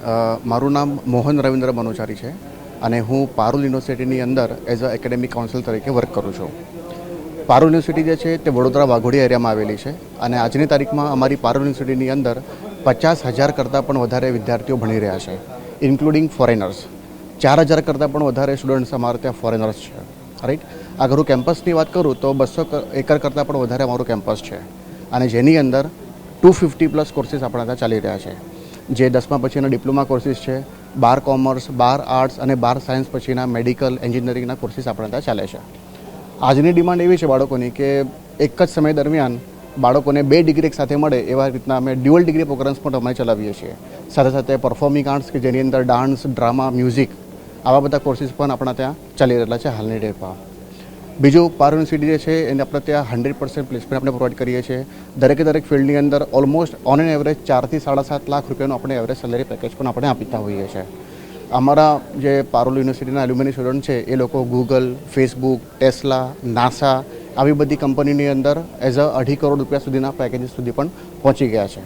મારું નામ મોહન રવિન્દ્ર મનોચારી છે અને હું પારુલ યુનિવર્સિટીની અંદર એઝ અ એકેડેમિક કાઉન્સિલ તરીકે વર્ક કરું છું. પારુલ યુનિવર્સિટી જે છે તે વડોદરા વાઘોડિયા એરિયામાં આવેલી છે અને આજની તારીખમાં અમારી પારુલ યુનિવર્સિટીની અંદર 50,000 કરતાં પણ વધારે વિદ્યાર્થીઓ ભણી રહ્યા છે, ઇન્ક્લુડિંગ ફોરેનર્સ. 4,000 કરતાં પણ વધારે સ્ટુડન્ટ્સ અમારે ત્યાં ફોરેનર્સ છે, રાઈટ. અગર હું કેમ્પસની વાત કરું તો 200 એકર કરતાં પણ વધારે અમારું કેમ્પસ છે અને જેની અંદર 250+ કોર્સીસ આપણા ત્યાં ચાલી રહ્યા છે, જે 10મા પછીના ડિપ્લોમા કોર્સીસ છે, 12 કોમર્સ, 12 આર્ટ્સ અને 12 સાયન્સ પછીના મેડિકલ એન્જિનિયરિંગના કોર્સીસ આપણા ત્યાં ચાલે છે. આજની ડિમાન્ડ એવી છે બાળકોની કે એક જ સમય દરમિયાન બાળકોને 2 ડિગ્રી સાથે મળે એવા રીતના અમે ડ્યુઅલ ડિગ્રી પ્રોગ્રામ્સ પણ અમે ચલાવીએ છીએ. સાથે સાથે પરફોર્મિંગ આર્ટ્સ કે જેની અંદર ડાન્સ, ડ્રામા, મ્યુઝિક આવા બધા કોર્સીસ પણ આપણા ત્યાં ચાલી રહેલા છે હાલની ડેટમાં. બીજું, પારુલ યુનિવર્સિટી જે છે એને આપણે ત્યાં 100% પ્લેસમેન્ટ આપણે પ્રોવાઈડ કરીએ છીએ. દરેક ફિલ્ડની અંદર ઓલમોસ્ટ ઓન એન એવરેજ 4 થી 7.5 લાખ રૂપિયાનું આપણે એવરેજ સેલેરી પેકેજ પણ આપણે આપતા હોઈએ છીએ. અમારા જે પારુલ યુનિવર્સિટીના એલ્યુમિની સ્ટુડન્ટ છે એ લોકો ગૂગલ, ફેસબુક, ટેસ્લા, નાસા આવી બધી કંપનીની અંદર એઝ અ 2.5 કરોડ રૂપિયા સુધીના પેકેજીસ સુધી પણ પહોંચી ગયા છે.